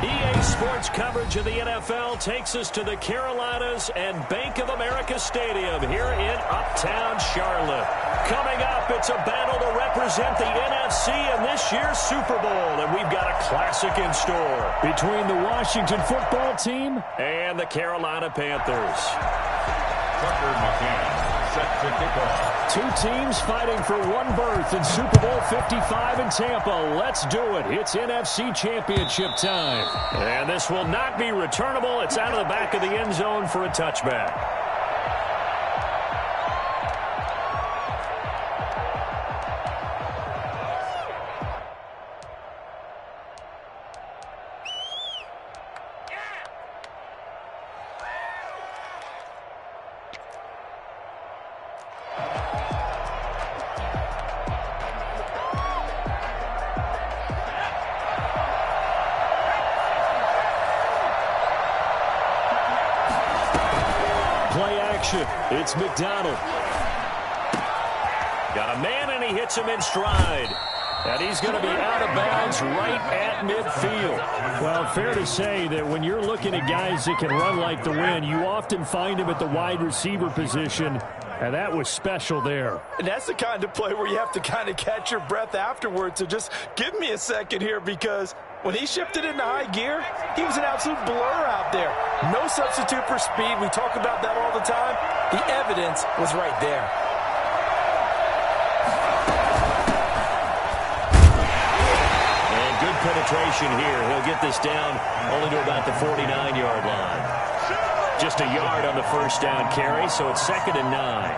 EA Sports coverage of the NFL takes us to the Carolinas and Bank of America Stadium here in Uptown Charlotte. Coming up, it's a battle to represent the NFC in this year's Super Bowl, and we've got a classic in store between the Washington football team and the Carolina Panthers. Tucker McCann set to kick off. Two teams fighting for one berth in Super Bowl 55 in Tampa. Let's do it. It's NFC Championship time. And this will not be returnable. It's out of the back of the end zone for a touchback. Play action. It's McDonald. Got a man, and he hits him in stride. And he's going to be out of bounds right at midfield. Well, fair to say that when you're looking at guys that can run like the wind, you often find them at the wide receiver position, and that was special there. And that's the kind of play where you have to kind of catch your breath afterwards. So just give me a second here, because when he shifted into high gear, he was an absolute blur out there. No substitute for speed. We talk about that all the time. The evidence was right there. And good penetration here. He'll get this down only to about the 49-yard line. Just a yard on the first down carry, so it's 2nd and 9.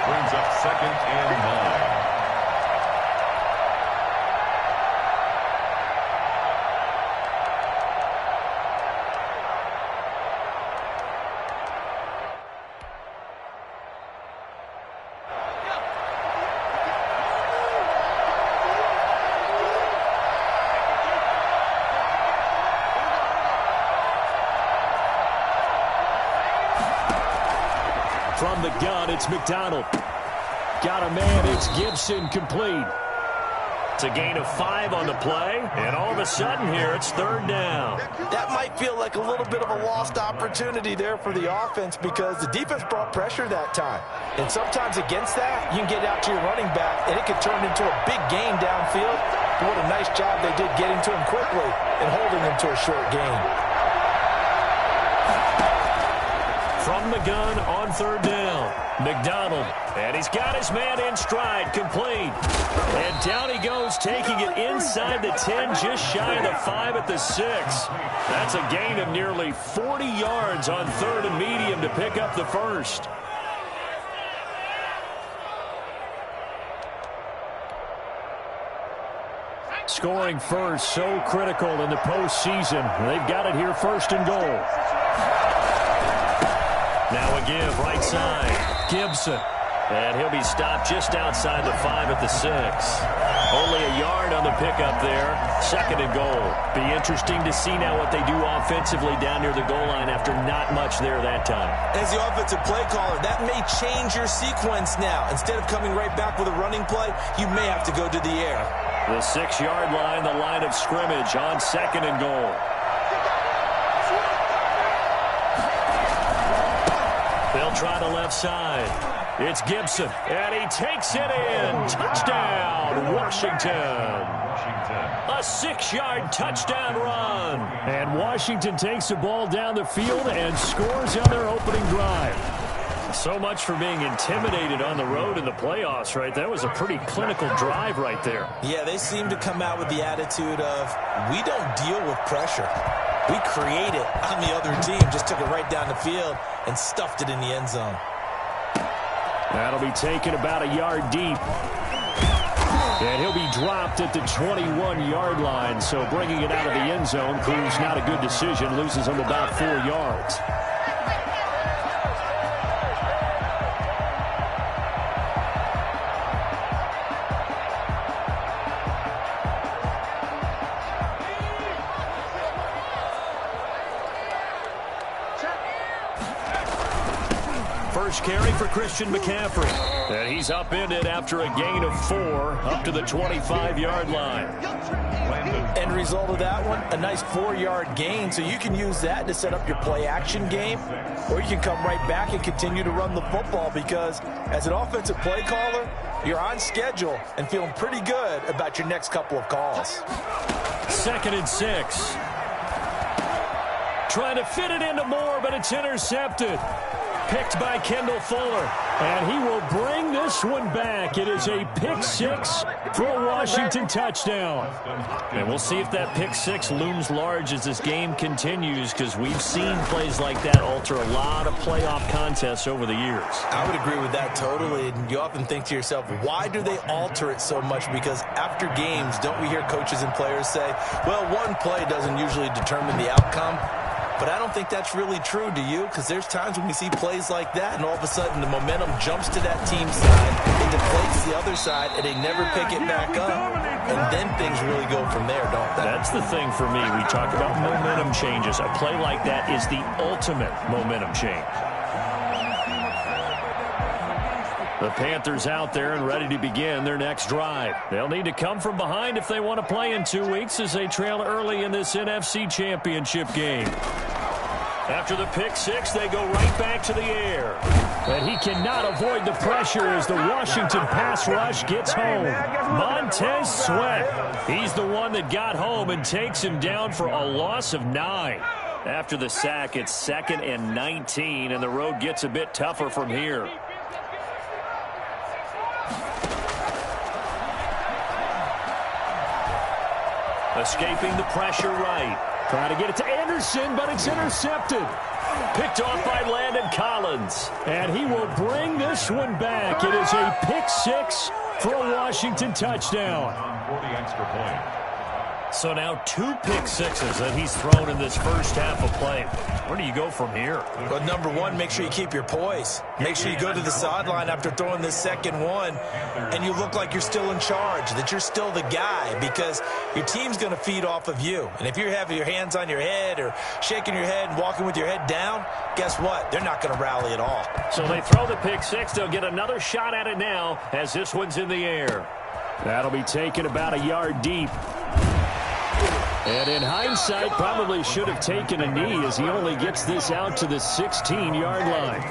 Brings up 2nd and 9. From the gun, it's McDonald. Got a man, it's Gibson, complete. It's a gain of 5 on the play, and all of a sudden here, it's 3rd down. That might feel like a little bit of a lost opportunity there for the offense, because the defense brought pressure that time. And sometimes against that, you can get out to your running back, and it could turn into a big gain downfield. But what a nice job they did getting to him quickly and holding him to a short gain. From the gun on 3rd down, McDonald, and he's got his man in stride, complete. And down he goes, taking it inside the 10, just shy of the 5 at the 6. That's a gain of nearly 40 yards on 3rd and medium to pick up the first. Scoring first, so critical in the postseason. They've got it here, 1st and goal. Now a give, right side, Gibson. And he'll be stopped just outside the 5 at the 6. Only a yard on the pickup there, 2nd and goal. Be interesting to see now what they do offensively down near the goal line after not much there that time. As the offensive play caller, that may change your sequence now. Instead of coming right back with a running play, you may have to go to the air. The 6-yard line, the line of scrimmage on 2nd and goal. They'll try the left side. It's Gibson, and he takes it in. Touchdown, Washington. A 6-yard touchdown run. And Washington takes the ball down the field and scores on their opening drive. So much for being intimidated on the road in the playoffs, right? That was a pretty clinical drive right there. Yeah, they seem to come out with the attitude of, we don't deal with pressure. We create it on the other team. Just took it right down the field and stuffed it in the end zone. That'll be taken about a yard deep. And he'll be dropped at the 21-yard line. So bringing it out of the end zone proves not a good decision. Loses him about 4 yards. first carry for Christian McCaffrey. And he's upended after a gain of 4 up to the 25-yard line. End result of that one, a nice 4-yard gain, so you can use that to set up your play-action game, or you can come right back and continue to run the football because as an offensive play caller, you're on schedule and feeling pretty good about your next couple of calls. 2nd and 6. Trying to fit it into Moore, but it's intercepted. Picked by Kendall Fuller. And he will bring this one back. It is a pick 6 for a Washington touchdown. And we'll see if that pick 6 looms large as this game continues, because we've seen plays like that alter a lot of playoff contests over the years. I would agree with that totally. And you often think to yourself, why do they alter it so much? Because after games, don't we hear coaches and players say, well, one play doesn't usually determine the outcome? But I don't think that's really true, do you? Because there's times when we see plays like that, and all of a sudden the momentum jumps to that team's side, it deflates the other side, and they never pick it back up. And then things really go from there, don't they? That's the thing for me. We talk about momentum changes. A play like that is the ultimate momentum change. The Panthers out there and ready to begin their next drive. They'll need to come from behind if they want to play in 2 weeks as they trail early in this NFC Championship game. After the pick 6, they go right back to the air. But he cannot avoid the pressure as the Washington pass rush gets home. Montez Sweat. He's the one that got home and takes him down for a loss of 9. After the sack, it's 2nd and 19, and the road gets a bit tougher from here. Escaping the pressure right. Trying to get it to Anderson, but it's intercepted. Picked off by Landon Collins. And he will bring this one back. It is a pick 6 for a Washington touchdown. For the extra point. So now 2 pick 6s that he's thrown in this first half of play. Where do you go from here? Well, number one, make sure you keep your poise. Make sure you go to the sideline after throwing this second one, and you look like you're still in charge, that you're still the guy, because your team's going to feed off of you. And if you're having your hands on your head or shaking your head and walking with your head down, guess what? They're not going to rally at all. So they throw the pick 6. They'll get another shot at it now as this one's in the air. That'll be taken about a yard deep. And in hindsight, probably should have taken a knee as he only gets this out to the 16-yard line.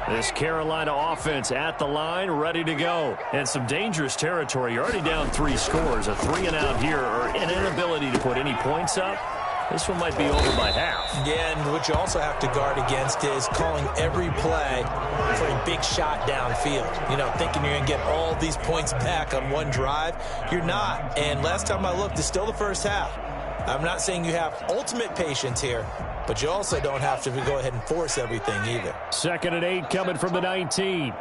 This Carolina offense at the line, ready to go. And some dangerous territory. You're already down 3 scores. A 3-and-out here, or an inability to put any points up. This one might be over by half. Yeah, and what you also have to guard against is calling every play for a big shot downfield. You know, thinking you're going to get all these points back on one drive. You're not. And last time I looked, it's still the first half. I'm not saying you have ultimate patience here, but you also don't have to go ahead and force everything either. 2nd and 8 coming from the 19.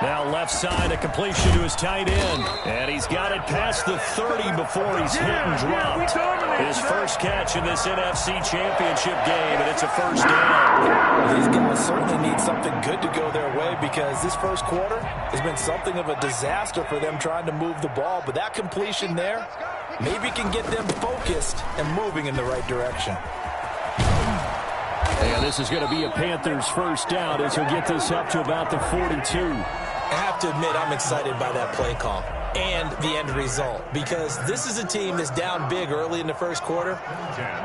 Now left side, a completion to his tight end. And he's got it past the 30 before he's hit and dropped. His first catch in this NFC Championship game, and it's a first down. These guys certainly need something good to go their way, because this first quarter has been something of a disaster for them trying to move the ball. But that completion there maybe can get them focused and moving in the right direction. And this is going to be a Panthers first down as he'll get this up to about the 42. I have to admit, I'm excited by that play call and the end result, because this is a team that's down big early in the first quarter,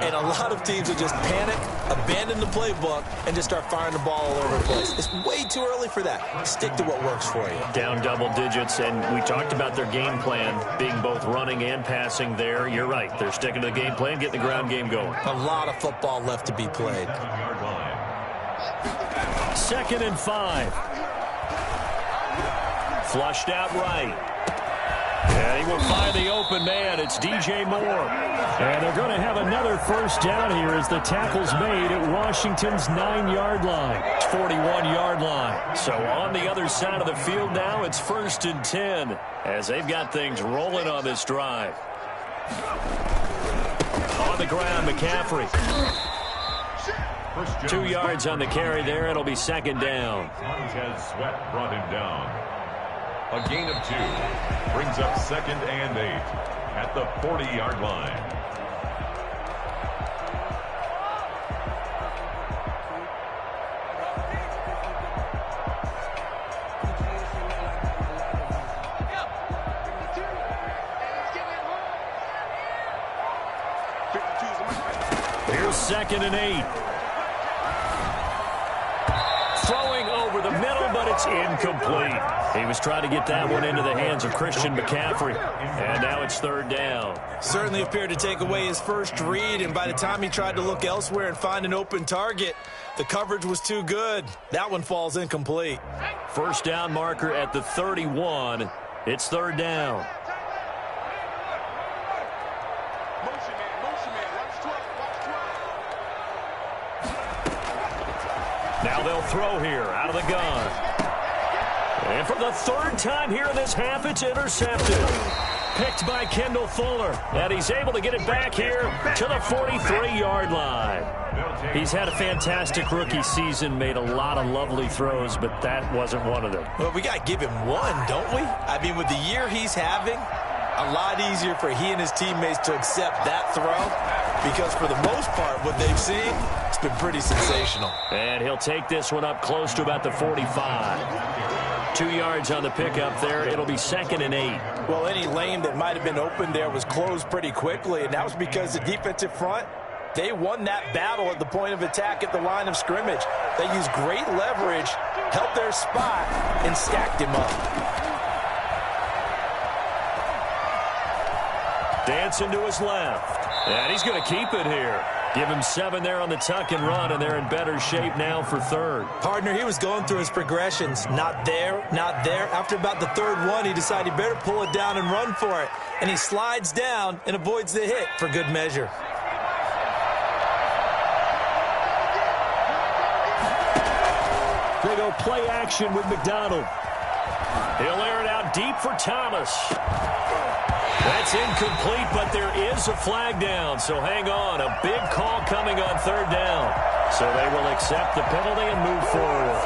and a lot of teams will just panic, abandon the playbook, and just start firing the ball all over the place. It's way too early for that. Stick to what works for you. Down double digits, and we talked about their game plan being both running and passing there. You're right. They're sticking to the game plan, getting the ground game going. A lot of football left to be played. 2nd and 5. Flushed out right. And he will find the open man. It's DJ Moore. And they're going to have another first down here as the tackle's made at Washington's 9-yard line. It's 41-yard line. So on the other side of the field now, it's 1st and 10 as they've got things rolling on this drive. On the ground, McCaffrey. 2 yards on the carry there. It'll be 2nd down. Montez Sweat brought him down. A gain of 2. Brings up 2nd and 8 at the 40-yard line. Here's 2nd and 8. Throwing over the middle, but it's incomplete. He was trying to get that one into the hands of Christian McCaffrey, and now it's 3rd down. Certainly appeared to take away his first read, and by the time he tried to look elsewhere and find an open target, the coverage was too good. That one falls incomplete. First down marker at the 31. It's 3rd down. Now they'll throw here out of the gun. And for the 3rd time here in this half, it's intercepted. Picked by Kendall Fuller. And he's able to get it back here to the 43-yard line. He's had a fantastic rookie season, made a lot of lovely throws, but that wasn't one of them. Well, we got to give him one, don't we? I mean, with the year he's having, a lot easier for he and his teammates to accept that throw, because for the most part, what they've seen, it's been pretty sensational. And he'll take this one up close to about the 45. 2 yards on the pickup there. It'll be 2nd and 8. Well, any lane that might have been open there was closed pretty quickly, and that was because the defensive front, they won that battle at the point of attack at the line of scrimmage. They used great leverage, held their spot, and stacked him up. Dancing to his left. And he's going to keep it here. Give him 7 there on the tuck and run, and they're in better shape now for 3rd. Partner, he was going through his progressions. Not there, not there. After about the 3rd one, he decided he better pull it down and run for it. And he slides down and avoids the hit for good measure. They go play action with McDonald. He'll air it out deep for Thomas. That's incomplete, but there is a flag down, so hang on. A big call coming on 3rd down. So they will accept the penalty and move forward.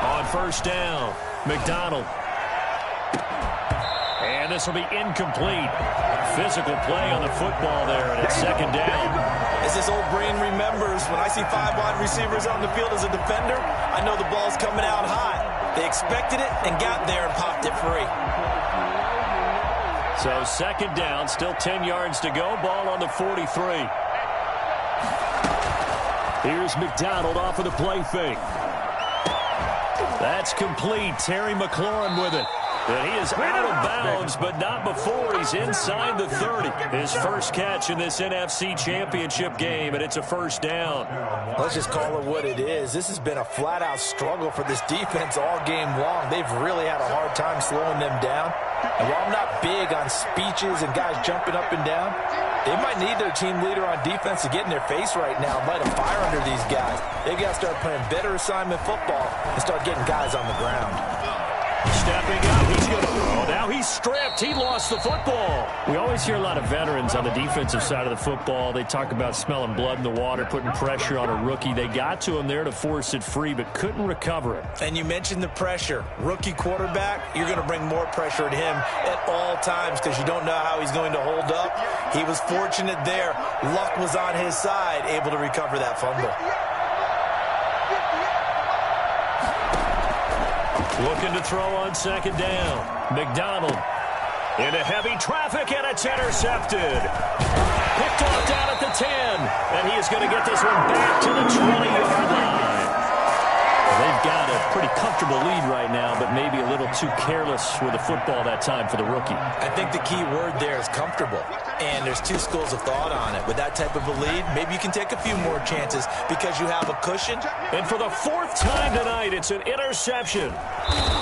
On 1st down, McDonald. And this will be incomplete. Physical play on the football there, and it's 2nd down. As his old brain remembers, when I see 5 wide receivers on the field as a defender, I know the ball's coming out hot. They expected it and got there and popped it free. So 2nd down, still 10 yards to go. Ball on the 43. Here's McDonald off of the play fake. That's complete. Terry McLaurin with it. And he is out of bounds, but not before he's inside the 30. His first catch in this NFC Championship game, and it's a 1st down. Let's just call it what it is. This has been a flat-out struggle for this defense all game long. They've really had a hard time slowing them down. And while I'm not big on speeches and guys jumping up and down, they might need their team leader on defense to get in their face right now and light a fire under these guys. They've got to start playing better assignment football and start getting guys on the ground. Stepping up, he's going to throw. Now he's stripped. He lost the football. We always hear a lot of veterans on the defensive side of the football. They talk about smelling blood in the water, putting pressure on a rookie. They got to him there to force it free, but couldn't recover it. And you mentioned the pressure. Rookie quarterback, you're going to bring more pressure at him at all times because you don't know how he's going to hold up. He was fortunate there. Luck was on his side, able to recover that fumble. Looking to throw on 2nd down. McDonald into heavy traffic, and it's intercepted. Picked off down at the 10, and he is going to get this one back to the 20-yard line. They've got a pretty comfortable lead right now, but maybe a little too careless with the football that time for the rookie. I think the key word there is comfortable, and there's 2 schools of thought on it. With that type of a lead, maybe you can take a few more chances because you have a cushion. And for the 4th time tonight, it's an interception.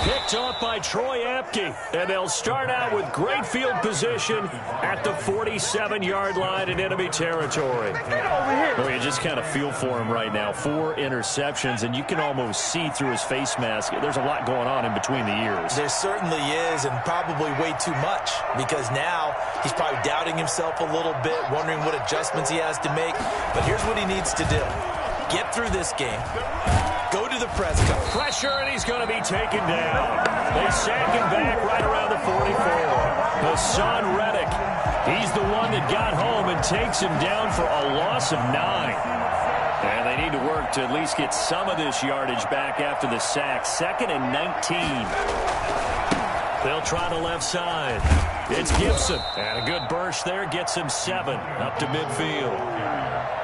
Picked Picked off by Troy Apke. And they'll start out with great field position at the 47-yard line in enemy territory. Well, you just kind of feel for him right now. 4 interceptions, and you can almost see through his face mask. There's a lot going on in between the ears. There certainly is, and probably way too much, because now he's probably doubting himself a little bit, wondering what adjustments he has to make. But here's what he needs to do. Get through this game. Go to the press coverage. Pressure, and he's going to be taken down. They sack him back right around the 44. Hassan Reddick, he's the one that got home and takes him down for a loss of 9. And they need to work to at least get some of this yardage back after the sack. 2nd and 19. They'll try the left side. It's Gibson. And a good burst there gets him 7 up to midfield.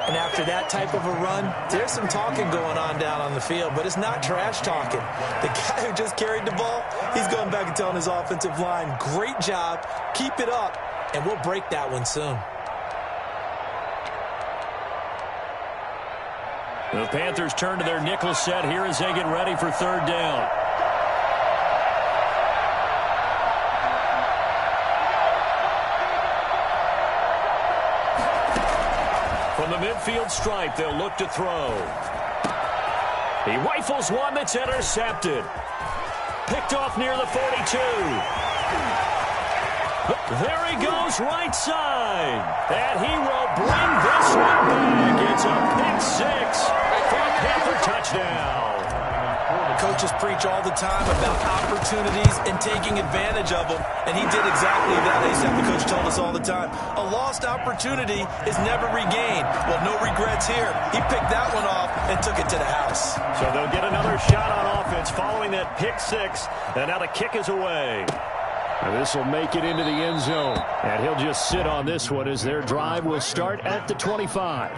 And after that type of a run, there's some talking going on down on the field, but it's not trash talking. The guy who just carried the ball, he's going back and telling his offensive line, great job, keep it up, and we'll break that one soon. The Panthers turn to their nickel set here as they get ready for 3rd down. From the midfield stripe, they'll look to throw. He rifles one that's intercepted. Picked off near the 42. There he goes, right side. And he will bring this one back. It's a pick 6 for a Panther touchdown. Coaches preach all the time about opportunities and taking advantage of them, and he did exactly that. The coach told us all the time. A lost opportunity is never regained. Well, no regrets here. He picked that one off and took it to the house. So they'll get another shot on offense following that pick 6, and now the kick is away. This will make it into the end zone, and he'll just sit on this one as their drive will start at the 25.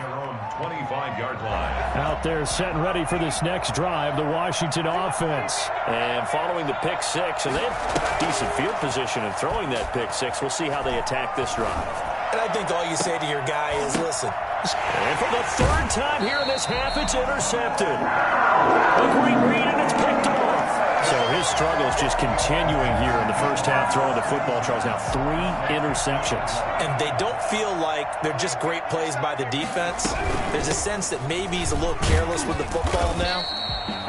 25-yard line. Out there set and ready for this next drive, the Washington offense. And following the pick 6, and they have decent field position in throwing that pick 6. We'll see how they attack this drive. And I think all you say to your guy is, listen. And for the 3rd time here in this half, it's intercepted. A great read, and it's picked off. So his struggle is just continuing here in the first half, throwing the football. Charles, now 3 interceptions. And they don't feel like they're just great plays by the defense. There's a sense that maybe he's a little careless with the football now.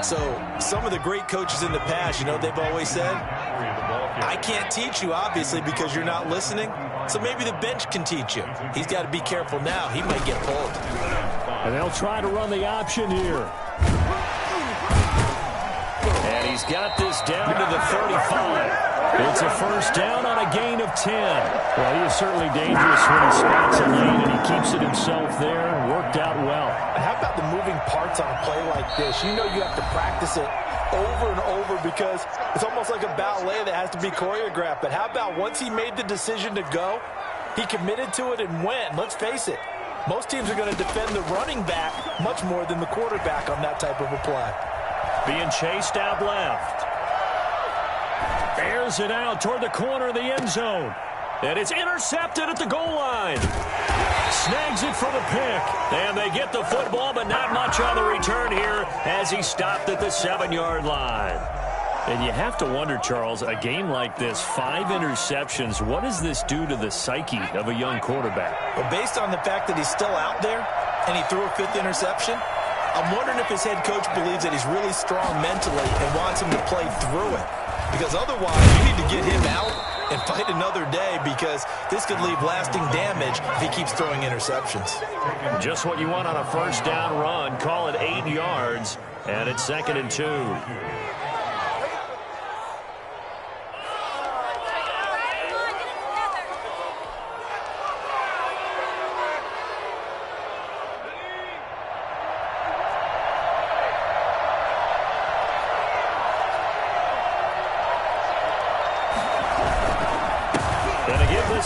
So some of the great coaches in the past, you know, they've always said, I can't teach you, obviously, because you're not listening. So maybe the bench can teach you. He's got to be careful now. He might get pulled. And they'll try to run the option here. And he's got this down to the 35. It's a first down on a gain of 10. Well, he is certainly dangerous when he spots a lane, and he keeps it himself there. Worked out well. And how about the moving parts on a play like this? You know you have to practice it over and over because it's almost like a ballet that has to be choreographed. But how about once he made the decision to go, he committed to it and went. Let's face it, most teams are going to defend the running back much more than the quarterback on that type of a play. Being chased out left. Airs it out toward the corner of the end zone. And it's intercepted at the goal line. Snags it for the pick. And they get the football, but not much on the return here as he stopped at the 7-yard line. And you have to wonder, Charles, a game like this, 5 interceptions, what does this do to the psyche of a young quarterback? Well, based on the fact that he's still out there and he threw a 5th interception, I'm wondering if his head coach believes that he's really strong mentally and wants him to play through it. Because otherwise, you need to get him out and fight another day because this could leave lasting damage if he keeps throwing interceptions. Just what you want on a first down run. Call it 8 yards, and it's 2nd and 2.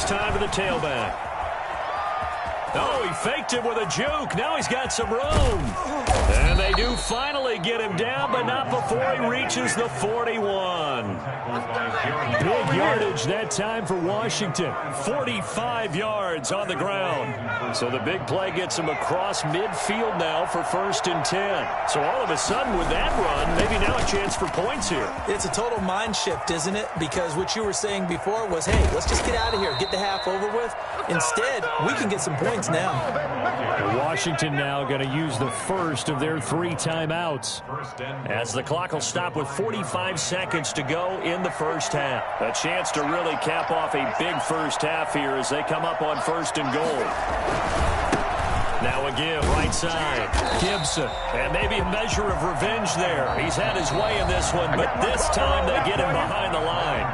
Time to the tailback. Oh, he faked him with a juke. Now he's got some room. And they do finally get him down, but not before he reaches the 41. Big yardage that time for Washington. 45 yards on the ground. So the big play gets him across midfield now for 1st and 10. So all of a sudden with that run, maybe now a chance for points here. It's a total mind shift, isn't it? Because what you were saying before was, hey, let's just get out of here, get the half over with. Instead, we can get some points now. Washington now going to use the first of their 3 timeouts, as the clock will stop with 45 seconds to go in the first half. A chance to really cap off a big first half here as they come up on 1st and goal. Now a give, right side. Gibson, and maybe a measure of revenge there. He's had his way in this one, but this time they get him behind the line.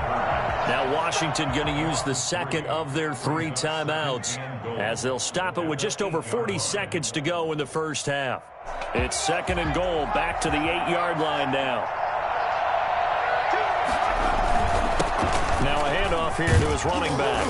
Now Washington going to use the second of their 3 timeouts, as they'll stop it with just over 40 seconds to go in the first half. It's 2nd and goal, back to the 8-yard line now. Now a handoff here to his running back.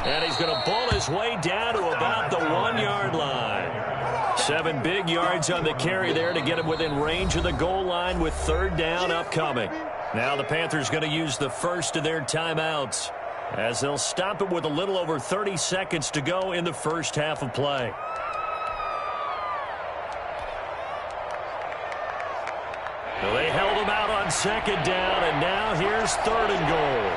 And he's going to bull his way down to about the 1-yard line. 7 big yards on the carry there to get him within range of the goal line with 3rd down upcoming. Now the Panthers going to use the first of their timeouts, as they'll stop it with a little over 30 seconds to go in the first half of play. Well, they held him out on 2nd down, and now here's 3rd and goal.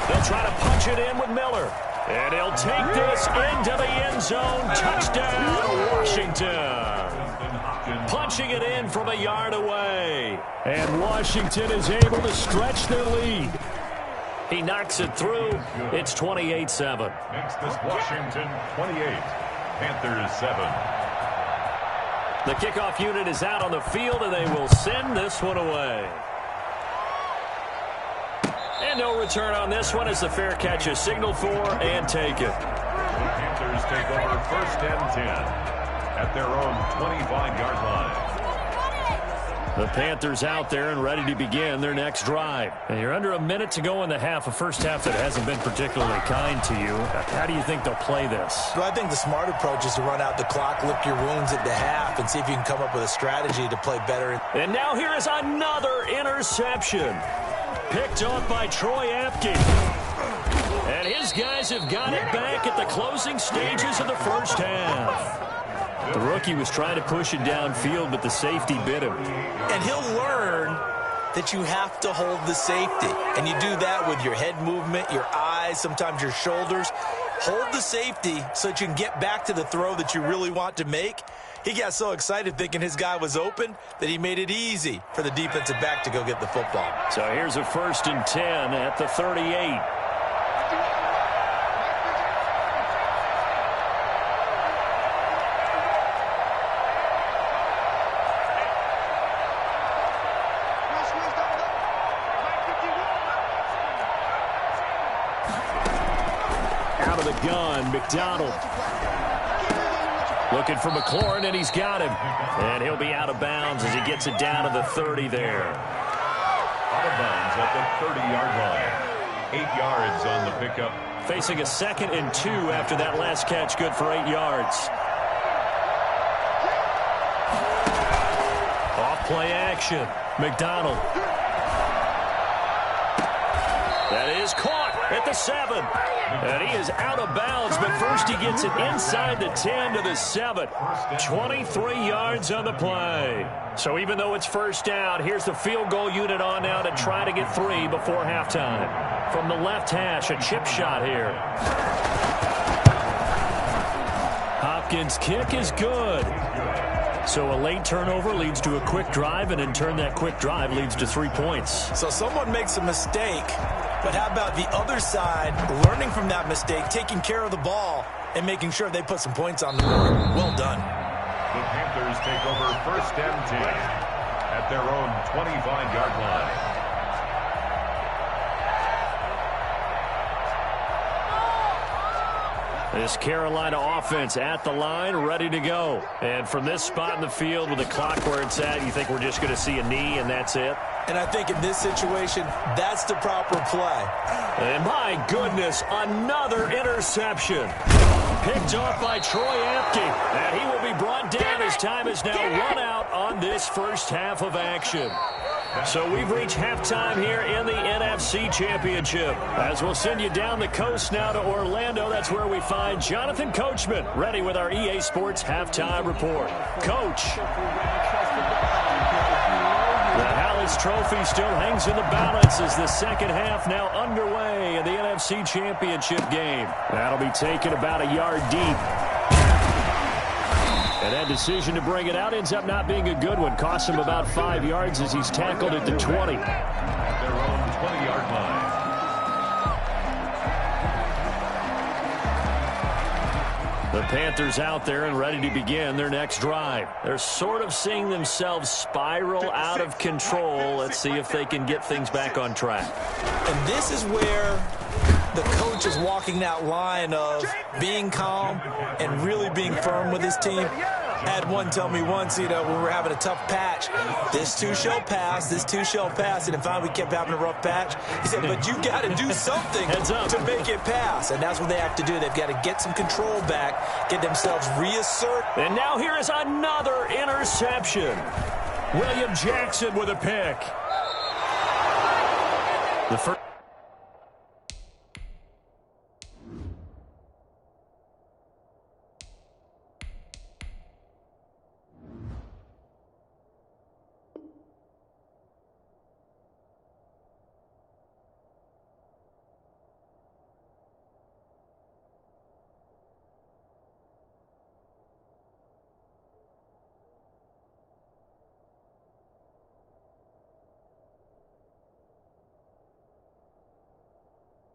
They'll try to punch it in with Miller. And he'll take this into the end zone. Touchdown, Washington. Punching it in from a yard away. And Washington is able to stretch their lead. He knocks it through. It's 28-7. Makes this Washington 28, Panthers 7. The kickoff unit is out on the field, and they will send this one away. And no return on this one as the fair catch is signaled for and taken. The Panthers take over 1st and 10 at their own 25-yard line. The Panthers out there and ready to begin their next drive. And you're under a minute to go in the half, a first half that hasn't been particularly kind to you. How do you think they'll play this? Well, I think the smart approach is to run out the clock, lick your wounds at the half, and see if you can come up with a strategy to play better. And now here is another interception. Picked off by Troy Apke. And his guys have got it back at the closing stages of the first half. The rookie was trying to push it downfield, but the safety bit him. And he'll learn that you have to hold the safety. And you do that with your head movement, your eyes, sometimes your shoulders. Hold the safety so that you can get back to the throw that you really want to make. He got so excited thinking his guy was open that he made it easy for the defensive back to go get the football. So here's a 1st and 10 at the 38. Out of the gun, McDonald. Looking for McLaurin, and he's got him. And he'll be out of bounds as he gets it down to the 30 there. Out of bounds at the 30-yard line. 8 yards on the pickup. Facing a 2nd and 2 after that last catch, good for 8 yards. Off play action. McDonald. That is caught at the 7. And he is out of bounds, but first he gets it inside the 10 to the 7. 23 yards on the play. So even though it's first down, here's the field goal unit on now to try to get 3 before halftime. From the left hash, a chip shot here. Hopkins' kick is good. So a late turnover leads to a quick drive, and in turn that quick drive leads to 3 points. So someone makes a mistake, but how about the other side learning from that mistake, taking care of the ball, and making sure they put some points on the board? Well done. The Panthers take over 1st and 10 at their own 25-yard line. This Carolina offense at the line, ready to go. And from this spot in the field with the clock where it's at, you think we're just going to see a knee and that's it? And I think in this situation, that's the proper play. And my goodness, another interception. Picked off by Troy Apke. And he will be brought down as time is now run out on this first half of action. So we've reached halftime here in the NFC Championship. As we'll send you down the coast now to Orlando, that's where we find Jonathan Coachman, ready with our EA Sports Halftime Report. Coach. The Hallis Trophy still hangs in the balance as the second half now underway in the NFC Championship game. That'll be taken about a yard deep. And that decision to bring it out ends up not being a good one. Costs him about 5 yards as he's tackled at the 20. At their own 20-yard line. The Panthers out there and ready to begin their next drive. They're sort of seeing themselves spiral out of control. Let's see if they can get things back on track. And this is where the coach is walking that line of being calm and really being firm with his team. I had one tell me once, when we were having a tough patch, this too shall pass, this too shall pass. And finally we kept having a rough patch. He said, but you got to do something to make it pass. And that's what they have to do. They've got to get some control back, get themselves reassert. And now here is another interception. William Jackson with a pick. The first.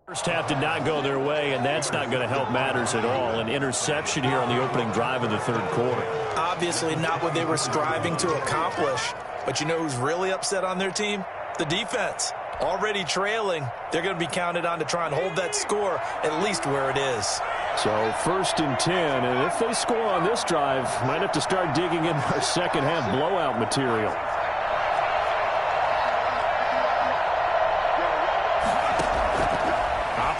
First half did not go their way, and that's not going to help matters at all. An interception here on the opening drive of the third quarter. Obviously not what they were striving to accomplish. But you know who's really upset on their team? The defense. Already trailing. They're going to be counted on to try and hold that score at least where it is. So 1st and 10, and if they score on this drive, might have to start digging in our second half blowout material.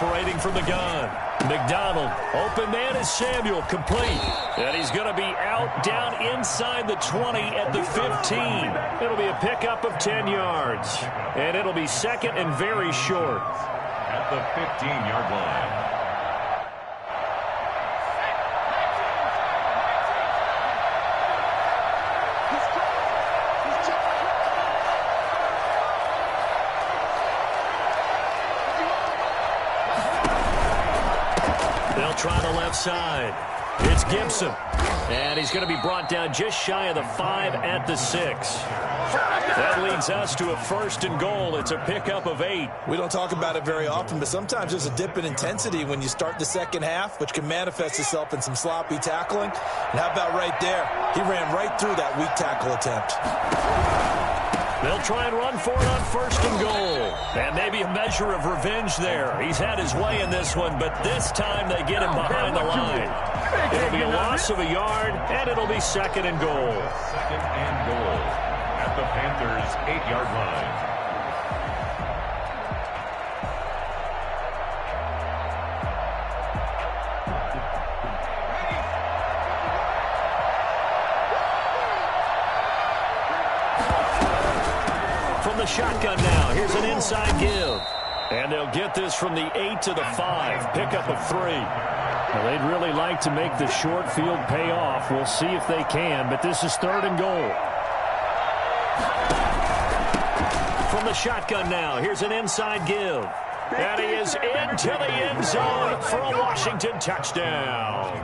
Operating from the gun. McDonald. Open man is Samuel. Complete. And he's going to be out down inside the 20 at the 15. It'll be a pickup of 10 yards. And it'll be second and very short. At the 15-yard line. They'll try the left side. It's Gibson. And he's going to be brought down just shy of the 5 at the 6. That leads us to a 1st and goal. It's a pickup of 8. We don't talk about it very often, but sometimes there's a dip in intensity when you start the second half, which can manifest itself in some sloppy tackling. And how about right there? He ran right through that weak tackle attempt. They'll try and run for it on 1st and goal. And maybe a measure of revenge there. He's had his way in this one, but this time they get him behind the line. It'll be a loss of a yard, and it'll be 2nd and goal. 2nd and goal at the Panthers' 8-yard line. The shotgun now. Here's an inside give. And they'll get this from the 8 to the 5. Pickup of 3. Well, they'd really like to make the short field pay off. We'll see if they can, but this is 3rd and goal. From the shotgun now. Here's an inside give. And he is into the end zone for a Washington touchdown.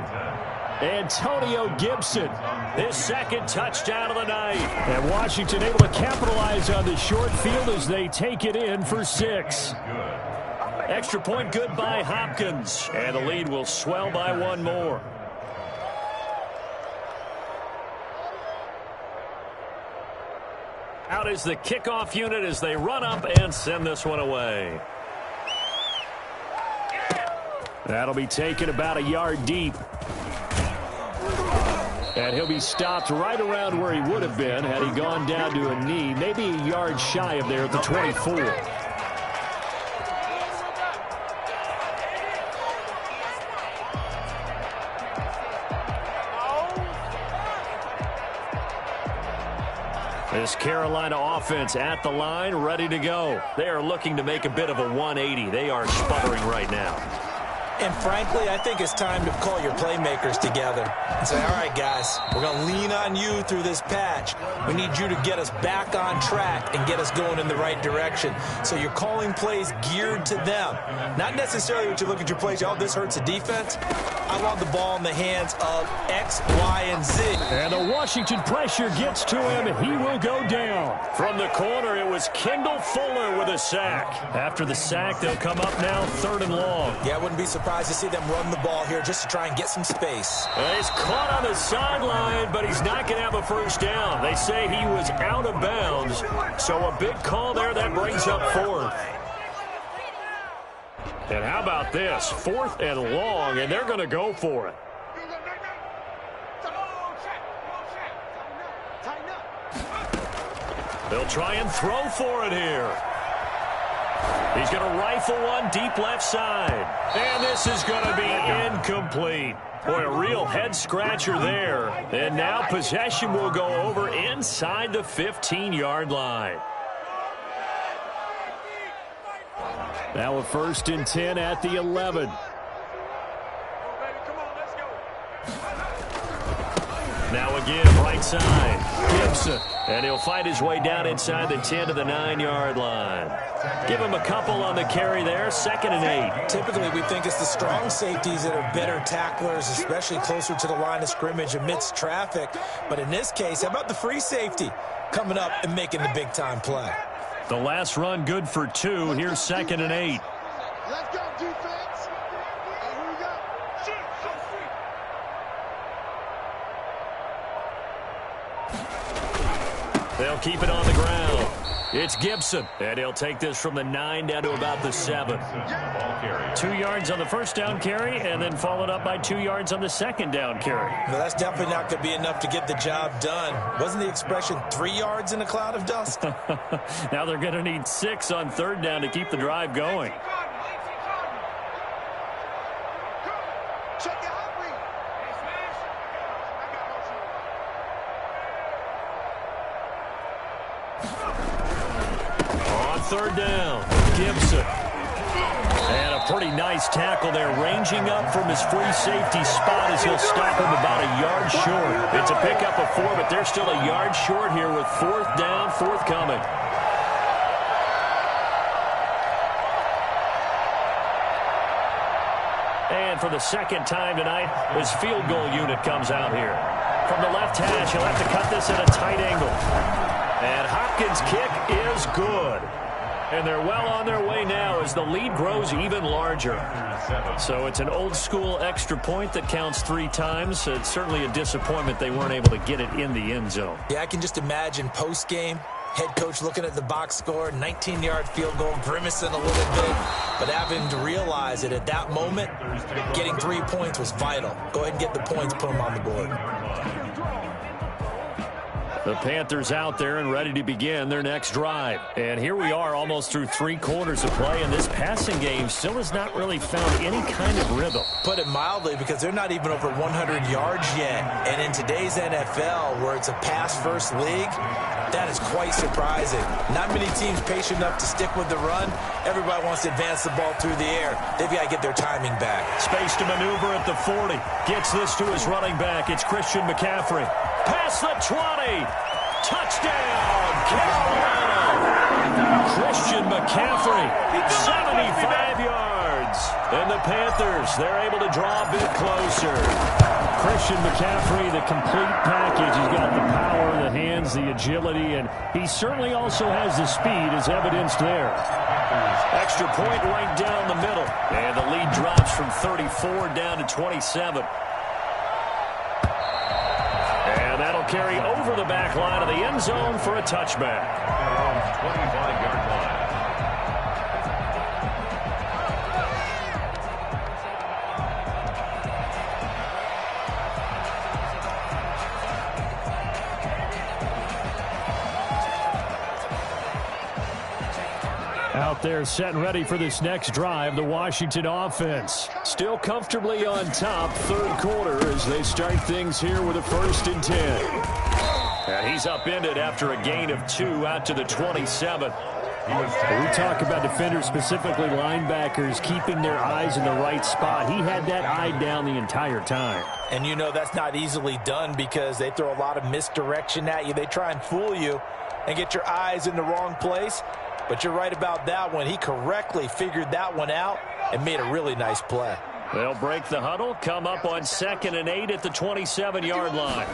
Antonio Gibson. His 2nd touchdown of the night. And Washington able to capitalize on the short field as they take it in for 6. Extra point good by Hopkins. And the lead will swell by 1 more. Out is the kickoff unit as they run up and send this one away. That'll be taken about a yard deep. And he'll be stopped right around where he would have been had he gone down to a knee, maybe a yard shy of there at the 24. This Carolina offense at the line, ready to go. They are looking to make a bit of a 180. They are sputtering right now. And frankly, I think it's time to call your playmakers together and say, all right, guys, we're going to lean on you through this patch. We need you to get us back on track and get us going in the right direction. So you're calling plays geared to them. Not necessarily what you look at your plays, oh, this hurts the defense. I want the ball in the hands of X, Y, and Z. And the Washington pressure gets to him, and he will go down. From the corner, it was Kendall Fuller with a sack. After the sack, they'll come up now 3rd and long. Yeah, I wouldn't be surprised to see them run the ball here just to try and get some space. He's caught on the sideline, but he's not going to have a first down. They say he was out of bounds, so a big call there that brings up 4th. And how about this? 4th and long, and they're going to go for it. They'll try and throw for it here. He's going to rifle one deep left side. And this is going to be incomplete. Boy, a real head-scratcher there. And now possession will go over inside the 15-yard line. Now a 1st and 10 at the 11. Now again, right side, Gibson. And he'll fight his way down inside the 10 to the 9-yard line. Give him a couple on the carry there, 2nd and 8. Typically, we think it's the strong safeties that are better tacklers, especially closer to the line of scrimmage amidst traffic. But in this case, how about the free safety coming up and making the big-time play? The last run good for 2. Here's 2nd and 8. Let's go, defense. Here we go. They'll keep it on the ground. It's Gibson, and he'll take this from the 9 down to about the 7. 2 yards on the first down carry, and then followed up by 2 yards on the second down carry. Well, that's definitely not going to be enough to get the job done. Wasn't the expression 3 yards in a cloud of dust? Now they're going to need 6 on 3rd down to keep the drive going. On 3rd down, Gibson. And a pretty nice tackle there, ranging up from his free safety spot as he'll stop him about a yard short. It's a pickup of 4, but they're still a yard short here with 4th down, forthcoming. And for the 2nd time tonight, his field goal unit comes out here. From the left hash, he'll have to cut this at a tight angle. And Hopkins' kick is good. And they're well on their way now as the lead grows even larger. So it's an old-school extra point that counts 3 times. It's certainly a disappointment they weren't able to get it in the end zone. Yeah, I can just imagine post-game, head coach looking at the box score, 19-yard field goal, grimacing a little bit, but having to realize that at that moment, getting 3 points was vital. Go ahead and get the points, put them on the board. The Panthers out there and ready to begin their next drive. And here we are almost through 3 quarters of play, and this passing game still has not really found any kind of rhythm. Put it mildly, because they're not even over 100 yards yet. And in today's NFL, where it's a pass-first league, that is quite surprising. Not many teams patient enough to stick with the run. Everybody wants to advance the ball through the air. They've got to get their timing back. Space to maneuver at the 40. Gets this to his running back. It's Christian McCaffrey. Past the 20. Touchdown, Carolina. Christian McCaffrey, 75 yards. And the Panthers, they're able to draw a bit closer. Christian McCaffrey, the complete package. He's got the power, the hands, the agility, and he certainly also has the speed as evidenced there. Extra point right down the middle. And the lead drops from 34 down to 27. And that'll carry over the back line of the end zone for a touchback. 25-yard line. Out there set and ready for this next drive, the Washington offense. Still comfortably on top, third quarter as they start things here with a 1st and 10. And he's upended after a gain of 2 out to the 27. We talk about defenders, specifically linebackers, keeping their eyes in the right spot. He had that eye down the entire time. And you know that's not easily done because they throw a lot of misdirection at you. They try and fool you and get your eyes in the wrong place. But you're right about that one. He correctly figured that one out and made a really nice play. They'll break the huddle, come up on 2nd and 8 at the 27-yard line.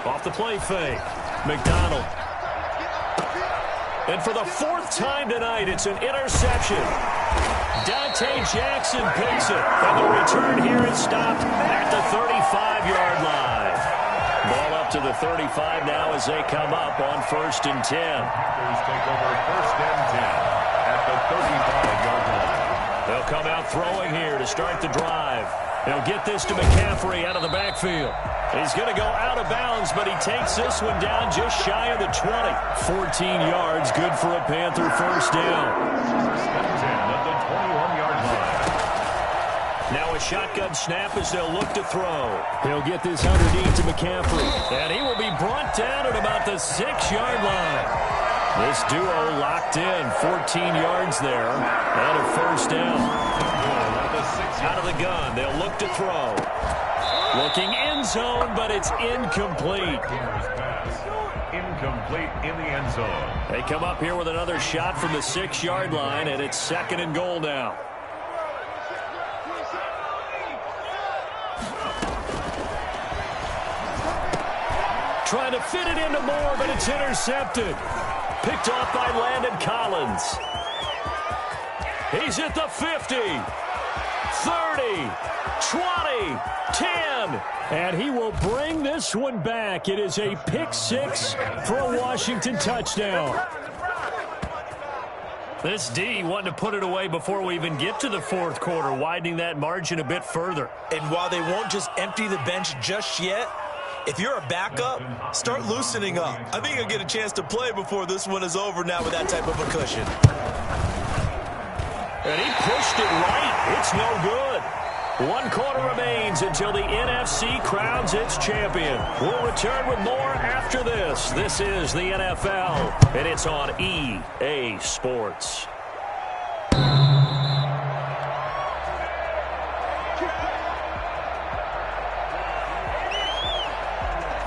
Off the play fake, McDonald. And for the 4th time tonight, it's an interception. Dante Jackson picks it. And the return here is stopped at the 35-yard line. Ball up to the 35 now as they come up on 1st and 10. Panthers take over 1st and 10 at the 35-yard line. They'll come out throwing here to start the drive. They'll get this to McCaffrey out of the backfield. He's going to go out of bounds, but he takes this one down just shy of the 20. 14 yards, good for a Panther 1st down. 1st and 10 at the 21-yard line. Now a shotgun snap as they'll look to throw. He'll get this underneath to McCaffrey. And he will be brought down at about the 6-yard line. This duo locked in, 14 yards there, and a 1st down. Out of the gun, they'll look to throw. Looking end zone, but it's incomplete. Incomplete in the end zone. They come up here with another shot from the 6-yard line, and it's 2nd and goal now. Trying to fit it into Moore, but it's intercepted. Picked off by Landon Collins. He's at the 50, 30, 20, 10. And he will bring this one back. It is a pick 6 for a Washington touchdown. This D wanted to put it away before we even get to the 4th quarter, widening that margin a bit further. And while they won't just empty the bench just yet, if you're a backup, start loosening up. I think you'll get a chance to play before this one is over now with that type of a cushion. And he pushed it right. It's no good. 1 quarter remains until the NFC crowns its champion. We'll return with more after this. This is the NFL, and it's on EA Sports.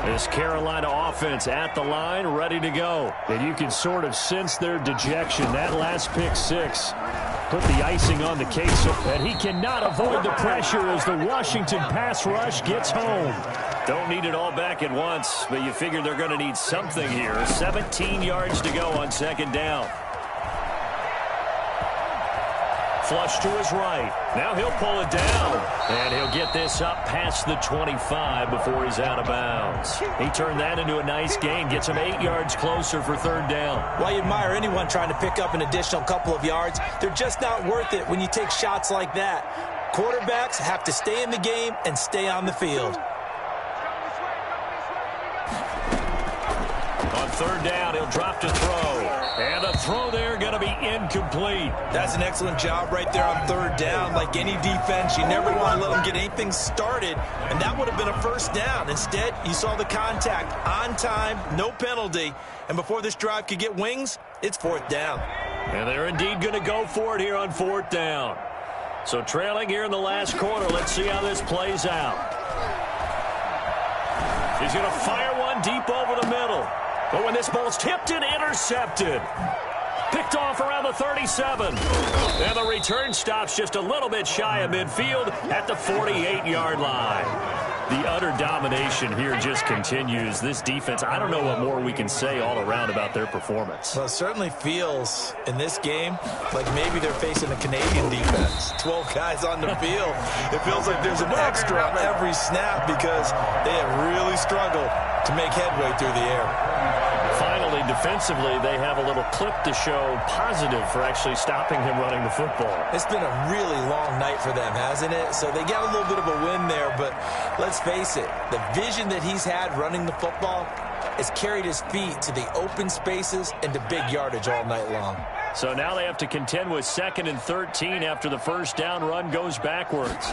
This Carolina offense at the line, ready to go. And you can sort of sense their dejection. That last pick 6 put the icing on the cake. And he cannot avoid the pressure as the Washington pass rush gets home. Don't need it all back at once, but you figure they're going to need something here. 17 yards to go on 2nd down. Flush to his right. Now he'll pull it down. And he'll get this up past the 25 before he's out of bounds. He turned that into a nice gain. Gets him 8 yards closer for 3rd down. While you admire anyone trying to pick up an additional couple of yards, they're just not worth it when you take shots like that. Quarterbacks have to stay in the game and stay on the field. On 3rd down, he'll drop to throw. And the throw there going to be incomplete. That's an excellent job right there on 3rd down. Like any defense, you never want to let them get anything started, and that would have been a 1st down. Instead, you saw the contact on time, no penalty, and before this drive could get wings, it's 4th down. And they're indeed going to go for it here on 4th down. So trailing here in the last quarter, let's see how this plays out. He's going to fire one deep over the middle. But when this ball's tipped and intercepted, picked off around the 37. And the return stops just a little bit shy of midfield at the 48-yard line. The utter domination here just continues. This defense, I don't know what more we can say all around about their performance. Well, it certainly feels in this game like maybe they're facing a Canadian defense. 12 guys on the field. It feels like there's an extra on every snap because they have really struggled to make headway through the air. Finally, defensively, they have a little clip to show positive for actually stopping him running the football. It's been a really long night for them, hasn't it? So they got a little bit of a win there, but let's face it, the vision that he's had running the football has carried his feet to the open spaces and to big yardage all night long. So now they have to contend with 2nd and 13 after the first down run goes backwards.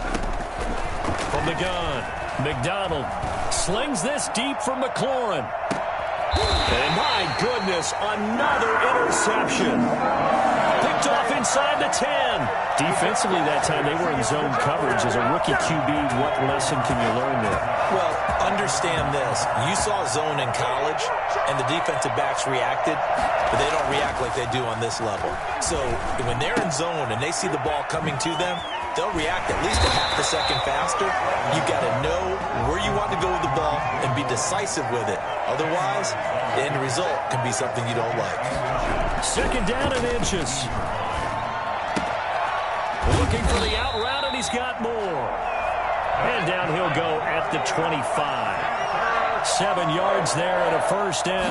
From the gun, McDonald slings this deep from McLaurin. And my goodness, another interception. Picked off inside the 10. Defensively that time, they were in zone coverage. As a rookie QB, what lesson can you learn there? Well, understand this. You saw zone in college, and the defensive backs reacted, but they don't react like they do on this level. So when they're in zone and they see the ball coming to them, they'll react at least a half a second faster. You've got to know where you want to go with the ball and be decisive with it. Otherwise, the end result can be something you don't like. 2nd down and inches. Looking for the out route, and he's got more. And down he'll go at the 25. 7 yards there and a first down.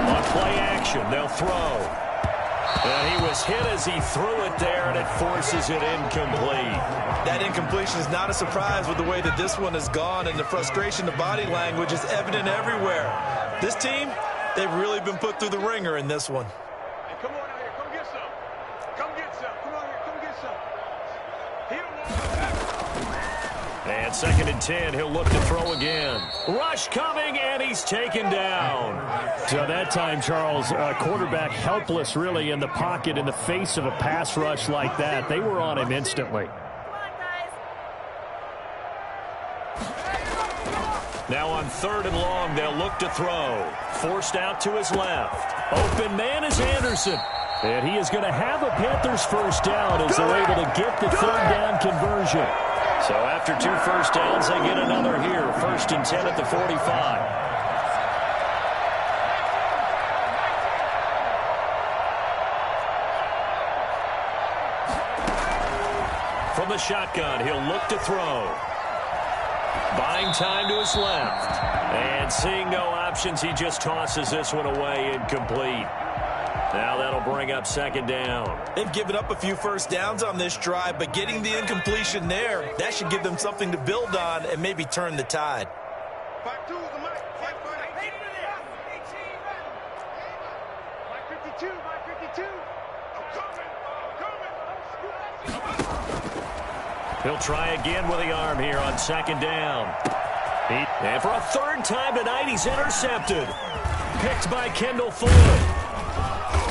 On play action, they'll throw. And he was hit as he threw it there, and it forces it incomplete. That incompletion is not a surprise with the way that this one has gone, and the frustration, the body language is evident everywhere. This team, they've really been put through the ringer in this one. Hey, come on out here. Come get some. Come get some. Come on here. Come get some. And 2nd and 10, he'll look to throw again. Rush coming, and he's taken down. So that time, Charles, quarterback helpless really in the pocket in the face of a pass rush like that. They were on him instantly. Now on 3rd and long, they'll look to throw. Forced out to his left. Open man is Anderson. And he is going to have a Panthers first down as they're able to get the 3rd down conversion. So after 2 first downs, they get another here. 1st and 10 at the 45. From the shotgun, he'll look to throw. Buying time to his left. And seeing no options, he just tosses this one away, incomplete. Now that'll bring up 2nd down. They've given up a few first downs on this drive, but getting the incompletion there, that should give them something to build on and maybe turn the tide. Back to the mic. Back 52. Back 52. I'm coming. He'll try again with the arm here on 2nd down. And for a 3rd time tonight, he's intercepted. Picked by Kendall Fuller.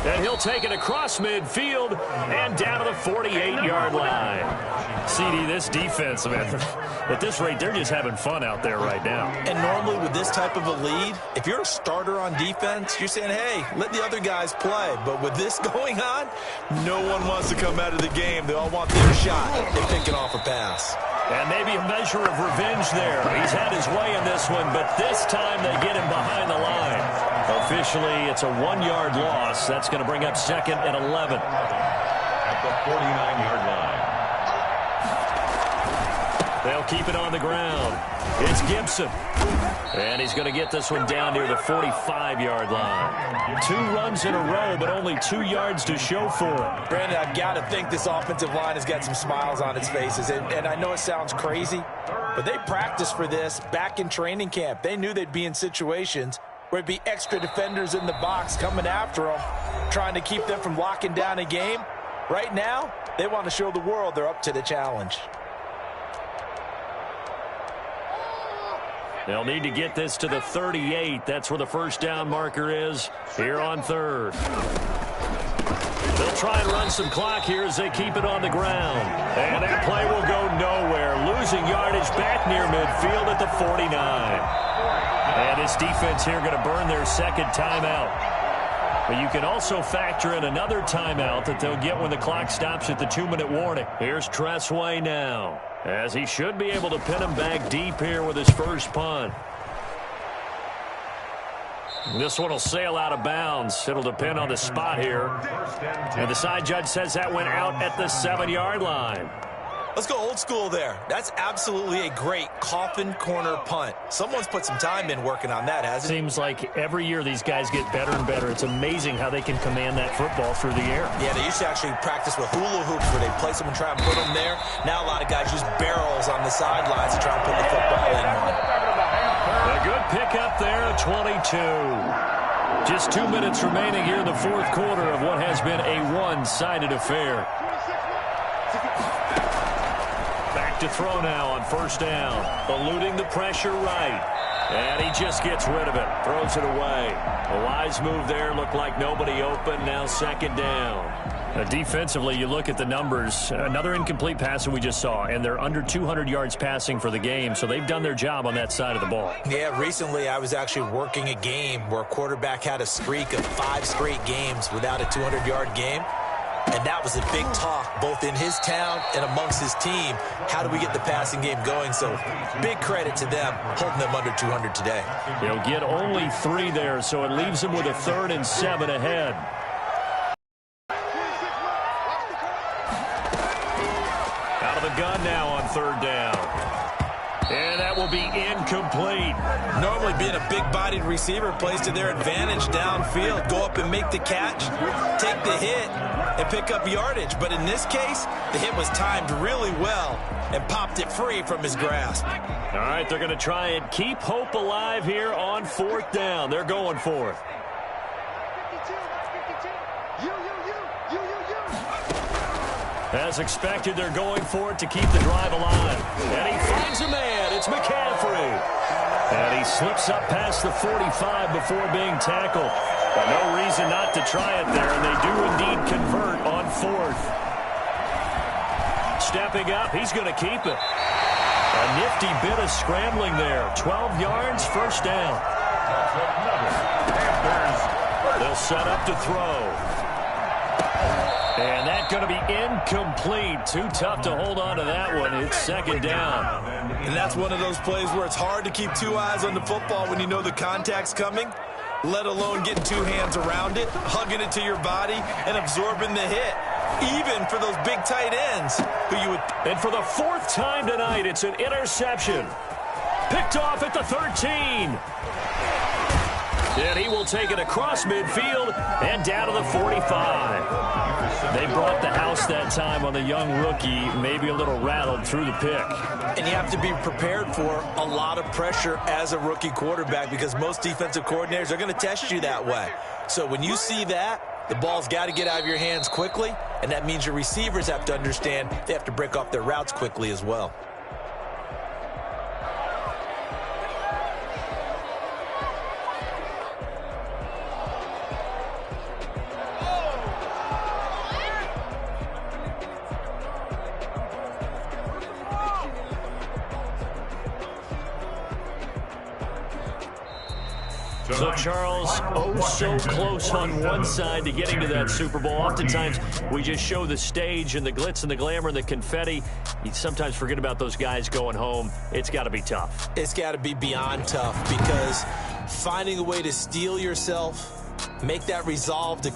And he'll take it across midfield and down to the 48-yard line. CD, this defense, man, at this rate, they're just having fun out there right now. And normally with this type of a lead, if you're a starter on defense, you're saying, hey, let the other guys play. But with this going on, no one wants to come out of the game. They all want their shot. They're picking off a pass. And maybe a measure of revenge there. He's had his way in this one, but this time they get him behind the line. Officially, it's a 1-yard loss. That's going to bring up 2nd and 11. At the 49-yard line. They'll keep it on the ground. It's Gibson. And he's going to get this one down near the 45-yard line. 2 runs in a row, but only 2 yards to show for it. Brandon, I've got to think this offensive line has got some smiles on its faces. And I know it sounds crazy, but they practiced for this back in training camp. They knew they'd be in situations where it'd be extra defenders in the box coming after them, trying to keep them from locking down a game. Right now, they want to show the world they're up to the challenge. They'll need to get this to the 38. That's where the first down marker is here on 3rd. They'll try and run some clock here as they keep it on the ground. And that play will go nowhere. Losing yardage back near midfield at the 49. And this defense here going to burn their 2nd timeout. But you can also factor in another timeout that they'll get when the clock stops at the 2-minute warning. Here's Tressway now, as he should be able to pin him back deep here with his first punt. This one will sail out of bounds. It'll depend on the spot here. And the side judge says that went out at the 7-yard line. Let's go old school there. That's absolutely a great coffin corner punt. Someone's put some time in working on that, hasn't it? Seems like every year these guys get better and better. It's amazing how they can command that football through the air. Yeah, they used to actually practice with hula hoops where they place them and try and put them there. Now a lot of guys use barrels on the sidelines to try and put the football in one. A good pickup there at 22. Just 2 minutes remaining here in the fourth quarter of what has been a one-sided affair. Back to throw now on first down. Eluding the pressure right. And he just gets rid of it. Throws it away. A wise move there. Looked like nobody open. Now second down. Defensively, you look at the numbers. Another incomplete pass that we just saw, and they're under 200 yards passing for the game, so they've done their job on that side of the ball. Yeah, recently I was actually working a game where a quarterback had a streak of 5 straight games without a 200-yard game. And that was a big talk, both in his town and amongst his team. How do we get the passing game going? So big credit to them, holding them under 200 today. They'll get only 3 there, so it leaves them with a 3rd and 7 ahead. Out of the gun now on 3rd down. And that will be incomplete. Normally being a big-bodied receiver plays to their advantage downfield. Go up and make the catch, take the hit, and pick up yardage. But in this case, the hit was timed really well and popped it free from his grasp. All right, they're going to try and keep hope alive here on 4th down. They're going for it. As expected, they're going for it to keep the drive alive. And he finds a man. It's McCaffrey. And he slips up past the 45 before being tackled. But no reason not to try it there, and they do indeed convert on 4th. Stepping up, he's going to keep it. A nifty bit of scrambling there. 12 yards, first down. They'll set up to throw. And that's going to be incomplete. Too tough to hold on to that one. It's second down. And that's one of those plays where it's hard to keep 2 eyes on the football when you know the contact's coming, let alone getting 2 hands around it, hugging it to your body, and absorbing the hit. Even for those big tight ends who you would... And for the 4th time tonight, it's an interception. Picked off at the 13. And he will take it across midfield and down to the 45. They brought the house that time on the young rookie, maybe a little rattled through the pick. And you have to be prepared for a lot of pressure as a rookie quarterback because most defensive coordinators are going to test you that way. So when you see that, the ball's got to get out of your hands quickly, and that means your receivers have to understand they have to break off their routes quickly as well. So, Charles, oh so close on one side to getting to that Super Bowl. Oftentimes, we just show the stage and the glitz and the glamour and the confetti. You sometimes forget about those guys going home. It's got to be tough. It's got to be beyond tough because finding a way to steel yourself, make that resolve to